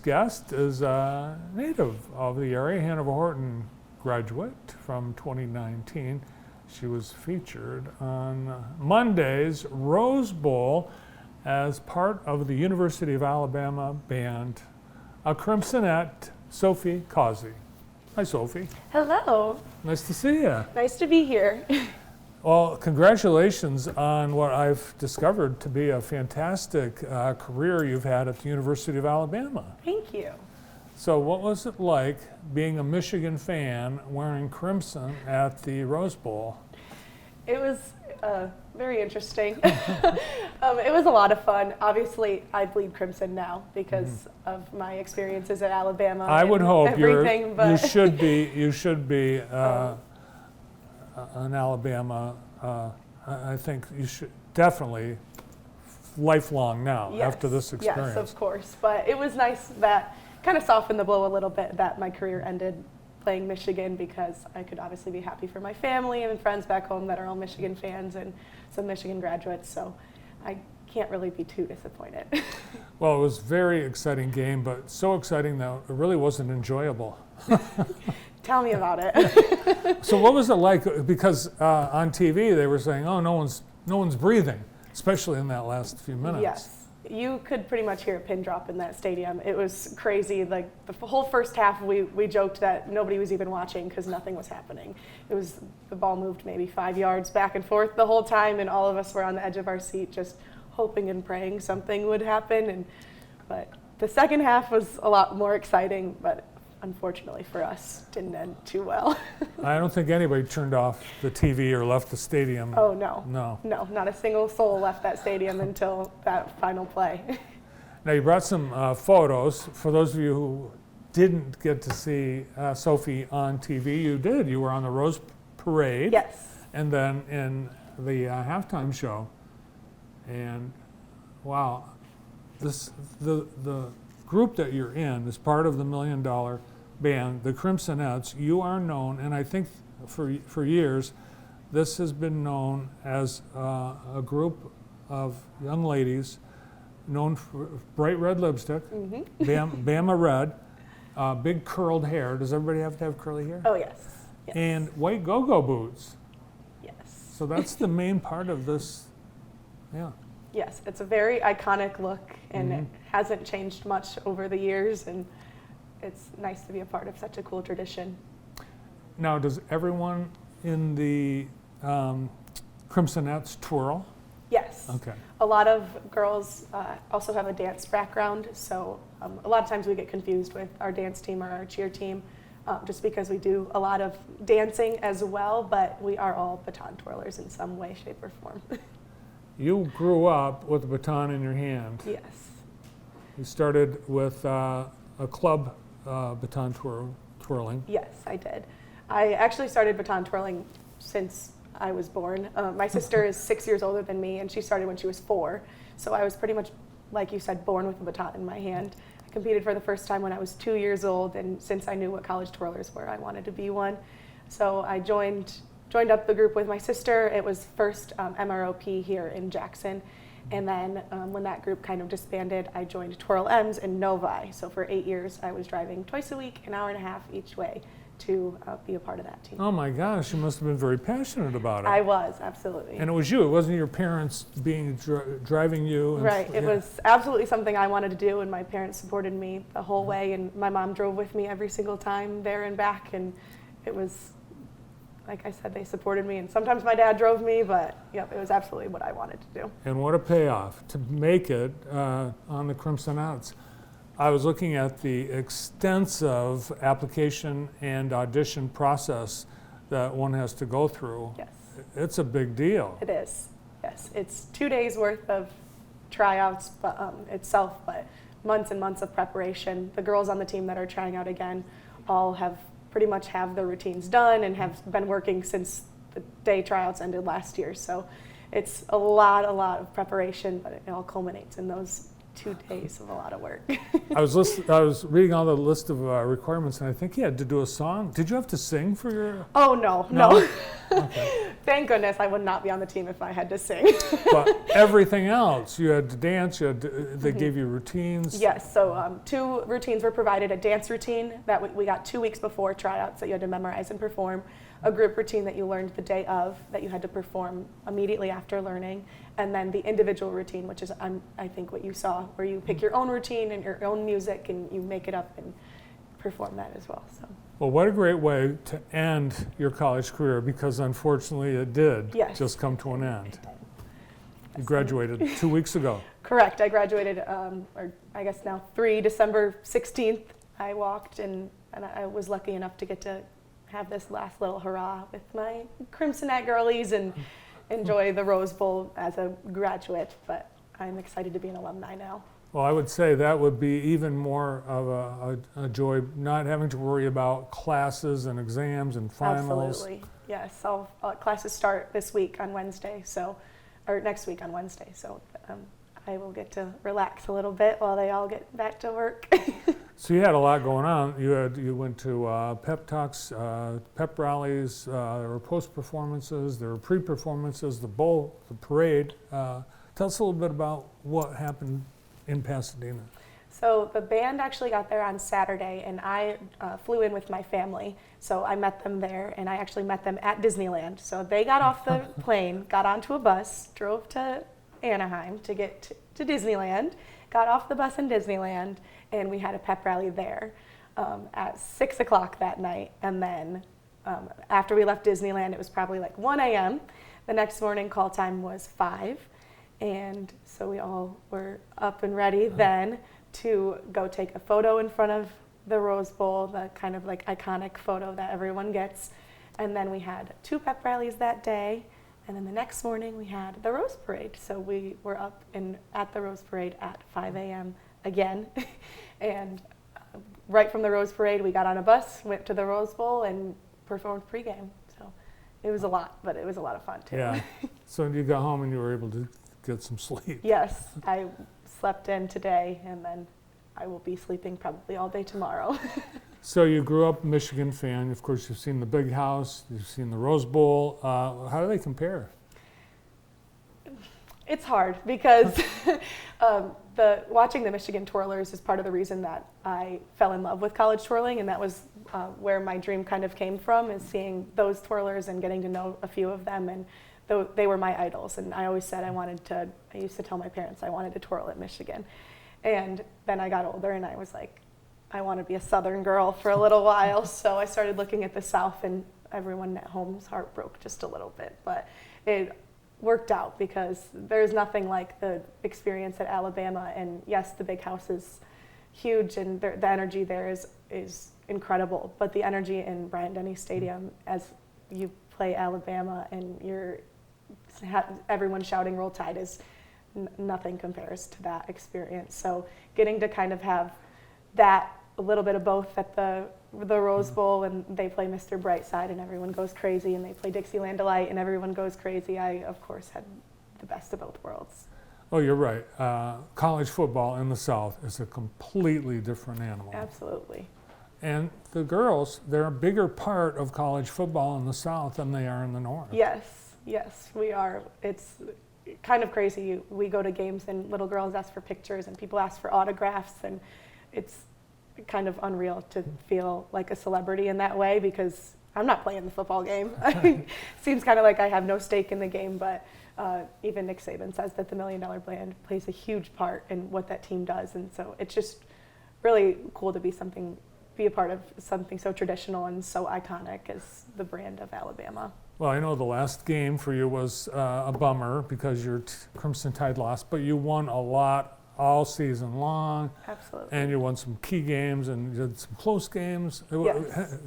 guest is a native of the area, Hanover Horton graduate from 2019. She was featured on Monday's Rose Bowl as part of the University of Alabama band, a Crimsonette, Sophie Causie. Hi, Sophie. Hello. Nice to see you. Nice to be here. Well, congratulations on what I've discovered to be a fantastic career you've had at the University of Alabama. Thank you. So what was it like being a Michigan fan wearing crimson at the Rose Bowl? It was very interesting. It was a lot of fun. Obviously, I bleed crimson now because of my experiences at Alabama. I would hope you should be an Alabama. I think you should definitely lifelong now after this experience. Yes, of course. But it was nice that kind of softened the blow a little bit that my career ended playing Michigan, because I could obviously be happy for my family and friends back home that are all Michigan fans and some Michigan graduates. So I can't really be too disappointed. Well, it was a very exciting game, but so exciting that it really wasn't enjoyable. Tell me about it. So what was it like? Because on TV they were saying, "Oh, no one's breathing," especially in that last few minutes. Yes, you could pretty much hear a pin drop in that stadium. It was crazy. Like the whole first half, we joked that nobody was even watching because nothing was happening. It was, the ball moved maybe 5 yards back and forth the whole time, and all of us were on the edge of our seat just hoping and praying something would happen. But the second half was a lot more exciting, but unfortunately for us, didn't end too well. I don't think anybody turned off the TV or left the stadium. Oh, no. No. No, not a single soul left that stadium until that final play. Now, you brought some photos. For those of you who didn't get to see Sophie on TV, you did. You were on the Rose Parade. Yes. And then in the halftime show. And wow, the group that you're in is part of the $1 Million band, the Crimsonettes. You are known, and I think for years, this has been known as a group of young ladies known for bright red lipstick, Bama red, big curled hair. Does everybody have to have curly hair? Oh, yes. Yes. And white go-go boots. Yes. So that's the main part of this, yeah. Yes, it's a very iconic look, and it hasn't changed much over the years, and it's nice to be a part of such a cool tradition. Now, does everyone in the Crimsonettes twirl? Yes. Okay. A lot of girls also have a dance background, so a lot of times we get confused with our dance team or our cheer team, just because we do a lot of dancing as well, but we are all baton twirlers in some way, shape, or form. You grew up with a baton in your hand. Yes. You started with a club baton twirling. Yes, I did. I actually started baton twirling since I was born. My sister is 6 years older than me, and she started when she was 4. So I was pretty much, like you said, born with a baton in my hand. I competed for the first time when I was 2 years old, and since I knew what college twirlers were, I wanted to be one. So I joined up the group with my sister. It was first MROP here in Jackson, and then when that group kind of disbanded, I joined Twirl M's in Novi. So for 8 years, I was driving twice a week, an hour and a half each way to be a part of that team. Oh my gosh, you must have been very passionate about it. I was, absolutely. And it was you, it wasn't your parents driving you? Right, it was absolutely something I wanted to do, and my parents supported me the whole way, and my mom drove with me every single time there and back, and it was, like I said, they supported me, and sometimes my dad drove me, but yep, it was absolutely what I wanted to do. And what a payoff to make it on the Crimsonettes. I was looking at the extensive application and audition process that one has to go through. Yes. It's a big deal. It is, yes. It's 2 days worth of tryouts itself, but months and months of preparation. The girls on the team that are trying out again all have pretty much have their routines done and have been working since the day tryouts ended last year. So it's a lot of preparation, but it all culminates in those 2 days of a lot of work. I was reading all the list of requirements, and I think you had to do a song. Did you have to sing for your? Oh, no. Okay. Thank goodness I would not be on the team if I had to sing. But everything else, you had to dance. They gave you routines. Yes, so 2 routines were provided: a dance routine that we got 2 weeks before tryouts that you had to memorize and perform, a group routine that you learned the day of that you had to perform immediately after learning, and then the individual routine, which is I think what you saw, where you pick your own routine and your own music and you make it up and perform that as well. So. Well, what a great way to end your college career, because unfortunately it did just come to an end. You graduated 2 weeks ago. Correct. I graduated, or I guess now December 16th. I walked and I was lucky enough to get to have this last little hurrah with my Crimsonette girlies and enjoy the Rose Bowl as a graduate, but I'm excited to be an alumni now. Well, I would say that would be even more of a joy, not having to worry about classes and exams and finals. Absolutely. Yes. Classes start this week on Wednesday, or next week on Wednesday. So I will get to relax a little bit while they all get back to work. So you had a lot going on. You went to pep talks, pep rallies. There were post performances. There were pre performances. The bowl, the parade. Tell us a little bit about what happened in Pasadena. So the band actually got there on Saturday, and I flew in with my family. So I met them there, and I actually met them at Disneyland. So they got off the plane, got onto a bus, drove to Anaheim to get to Disneyland, got off the bus in Disneyland, and we had a pep rally there at 6 o'clock that night. And then after we left Disneyland, it was probably like 1 a.m. The next morning call time was 5. And so we all were up and ready then to go take a photo in front of the Rose Bowl, the kind of like iconic photo that everyone gets. And then we had 2 pep rallies that day. And then the next morning we had the Rose Parade. So we were up at the Rose Parade at 5 a.m. again. And right from the Rose Parade, we got on a bus, went to the Rose Bowl, and performed pregame. So it was a lot, but it was a lot of fun too. Yeah. So you got home and you were able to get some sleep. Yes, I slept in today, and then I will be sleeping probably all day tomorrow. So you grew up a Michigan fan. Of course, you've seen the Big House. You've seen the Rose Bowl. How do they compare? It's hard because watching the Michigan Twirlers is part of the reason that I fell in love with college twirling, and that was where my dream kind of came from, is seeing those twirlers and getting to know a few of them, and they were my idols. And I always said I used to tell my parents I wanted to twirl at Michigan. And then I got older and I was like, I want to be a Southern girl for a little while. So I started looking at the South, and everyone at home's heart broke just a little bit. But it worked out because there's nothing like the experience at Alabama. And yes, the Big House is huge, and the energy there is incredible. But the energy in Bryant-Denny Stadium, as you play Alabama and everyone shouting Roll Tide, is nothing compares to that experience. So getting to kind of have that, a little bit of both at the Rose Bowl, and they play Mr. Brightside and everyone goes crazy, and they play Dixieland Delight and everyone goes crazy. I, of course, had the best of both worlds. Oh, you're right. College football in the South is a completely different animal. Absolutely. And the girls, they're a bigger part of college football in the South than they are in the North. Yes, we are. It's kind of crazy. We go to games and little girls ask for pictures and people ask for autographs, and it's kind of unreal to feel like a celebrity in that way, because I'm not playing the football game. Seems kind of like I have no stake in the game, but even Nick Saban says that the $1 Million Band plays a huge part in what that team does, and so it's just really cool to be a part of something so traditional and so iconic as the brand of Alabama. Well, I know the last game for you was a bummer because your Crimson Tide lost, but you won a lot all season long. Absolutely. And you won some key games and you did some close games. Yes.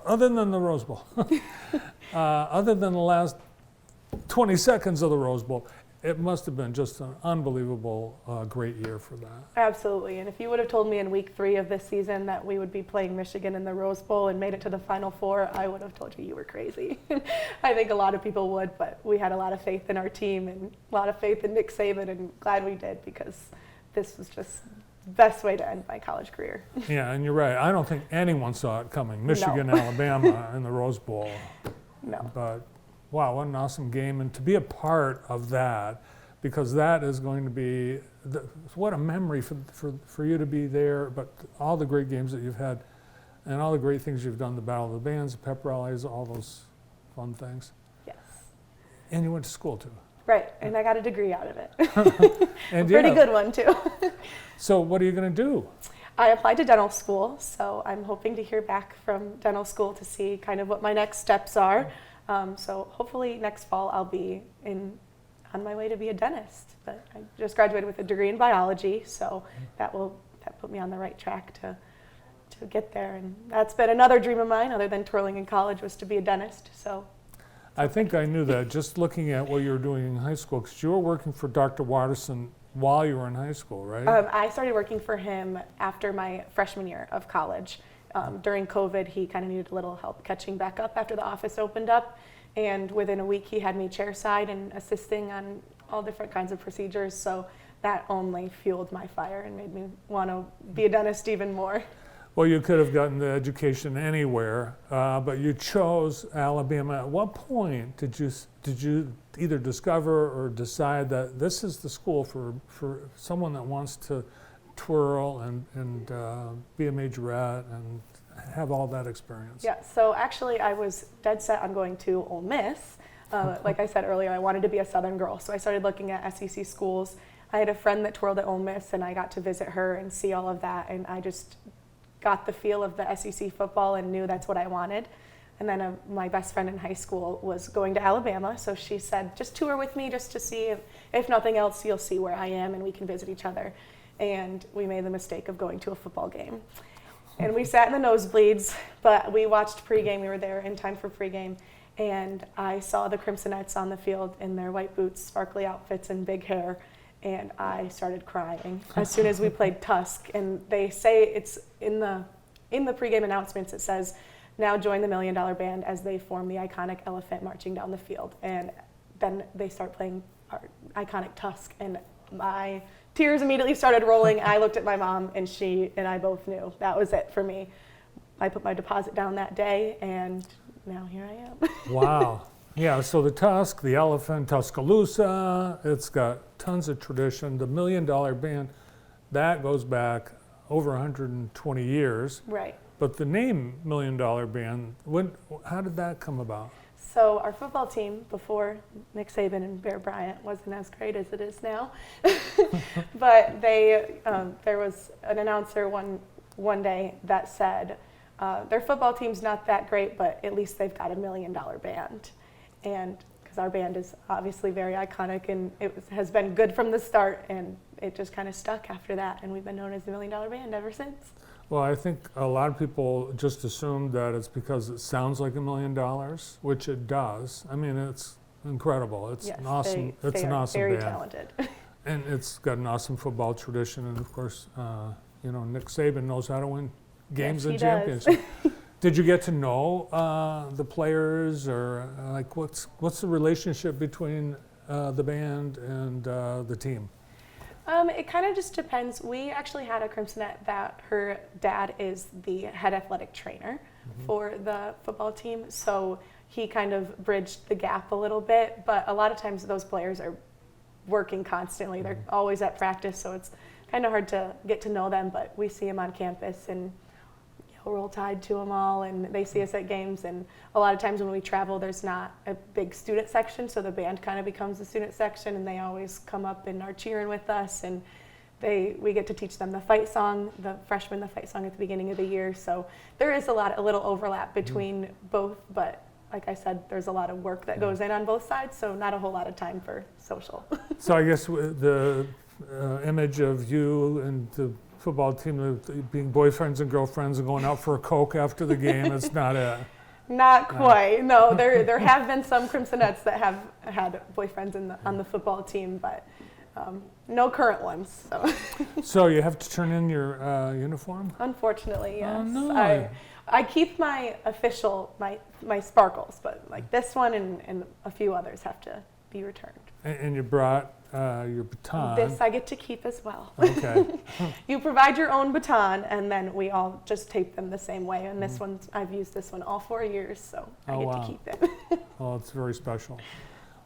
Other than the Rose Bowl, other than the last 20 seconds of the Rose Bowl, it must have been just an unbelievable, great year for that. Absolutely. And if you would have told me in week 3 of this season that we would be playing Michigan in the Rose Bowl and made it to the Final Four, I would have told you were crazy. I think a lot of people would, but we had a lot of faith in our team and a lot of faith in Nick Saban, and glad we did, because this was just the best way to end my college career. Yeah, and you're right. I don't think anyone saw it coming. Michigan, Alabama in the Rose Bowl. No. But wow, what an awesome game. And to be a part of that, because that is going to be, what a memory for you to be there, but all the great games that you've had and all the great things you've done, the Battle of the Bands, the pep rallies, all those fun things. Yes. And you went to school too. Right, and I got a degree out of it. And a pretty good one too. So what are you going to do? I applied to dental school, so I'm hoping to hear back from dental school to see kind of what my next steps are. So hopefully next fall I'll be on my way to be a dentist. But I just graduated with a degree in biology, so that put me on the right track to get there. And that's been another dream of mine, other than twirling in college, was to be a dentist. So I think I knew that just looking at what you were doing in high school, because you were working for Dr. Watterson while you were in high school, right? I started working for him after my freshman year of college. During COVID, he kind of needed a little help catching back up after the office opened up. And within a week, he had me chairside and assisting on all different kinds of procedures. So that only fueled my fire and made me want to be a dentist even more. Well, you could have gotten the education anywhere, but you chose Alabama. At what point did you either discover or decide that this is the school for someone that wants to twirl and be a majorette and have all that experience? Yeah, so actually I was dead set on going to Ole Miss. Like I said earlier, I wanted to be a Southern girl, so I started looking at SEC schools. I had a friend that twirled at Ole Miss, and I got to visit her and see all of that, and I just got the feel of the SEC football and knew that's what I wanted. And then my best friend in high school was going to Alabama, so she said, just tour with me just to see if nothing else, you'll see where I am and we can visit each other. And we made the mistake of going to a football game. And we sat in the nosebleeds, but we watched pregame. We were there in time for pregame. And I saw the Crimsonettes on the field in their white boots, sparkly outfits, and big hair. And I started crying as soon as we played Tusk. And they say it's in the pregame announcements, it says, now join the $1 Million Band as they form the iconic elephant marching down the field. And then they start playing our iconic Tusk. And my tears immediately started rolling. I looked at my mom, and she and I both knew that was it for me. I put my deposit down that day, and now here I am. Wow. Yeah, so the Tusk, the elephant, Tuscaloosa, it's got tons of tradition. The $1 Million Band, that goes back over 120 years. Right. But the name $1 Million Band, how did that come about? So our football team, before Nick Saban and Bear Bryant, wasn't as great as it is now. But there was an announcer one day that said, their football team's not that great, but at least they've got $1 Million Band. And because our band is obviously very iconic, and it has been good from the start, and it just kind of stuck after that, and we've been known as the $1 Million Band ever since. Well, I think a lot of people just assume that it's because it sounds like $1 million, which it does. I mean, it's incredible. It's yes, an awesome. they It's an are awesome very band. talented. And it's got an awesome football tradition, and of course, Nick Saban knows how to win games Yes, and he does. championships. Did you get to know the players, or like what's the relationship between the band and the team? It kind of just depends. We actually had a Crimsonette that her dad is the head athletic trainer for the football team, so he kind of bridged the gap a little bit, but a lot of times those players are working constantly. They're always at practice, so it's kind of hard to get to know them, but we see them on campus, and Roll Tide to them all, and they see us at games. And a lot of times when we travel, there's not a big student section, so the band kind of becomes the student section, and they always come up and are cheering with us, and we get to teach them the fight song, the freshmen the fight song at the beginning of the year. So there is a little overlap between both, but like I said, there's a lot of work that goes in on both sides, so not a whole lot of time for social. So I guess the image of you and the football team being boyfriends and girlfriends and going out for a Coke after the game, it's not a... Not quite. No, there have been some Crimsonettes that have had boyfriends on the football team, but no current ones. So. So you have to turn in your uniform? Unfortunately, yes. Oh, no. I keep my official, my sparkles, but like this one and a few others have to be returned. And you brought your baton. This I get to keep as well. Okay. You provide your own baton, and then we all just tape them the same way. And this one, I've used this one all 4 years, so I Oh, get wow. to keep it. Well, it's very special.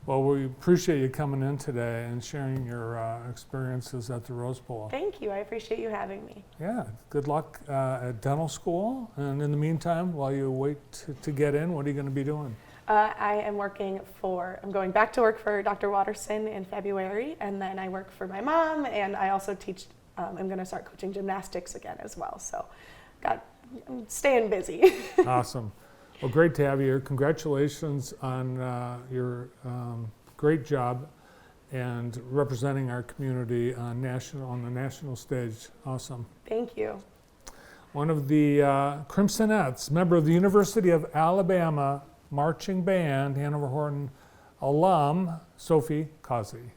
Well, we appreciate you coming in today and sharing your experiences at the Rose Bowl. Thank you. I appreciate you having me. Yeah, good luck at dental school. And in the meantime, while you wait to get in, what are you going to be doing? I am I'm going back to work for Dr. Watterson in February, and then I work for my mom, and I also teach, I'm going to start coaching gymnastics again as well. So I'm staying busy. Awesome. Well, great to have you here. Congratulations on your great job and representing our community on the national stage. Awesome. Thank you. One of the Crimsonettes, member of the University of Alabama Marching Band, Hanover Horton alum, Sophie Causie.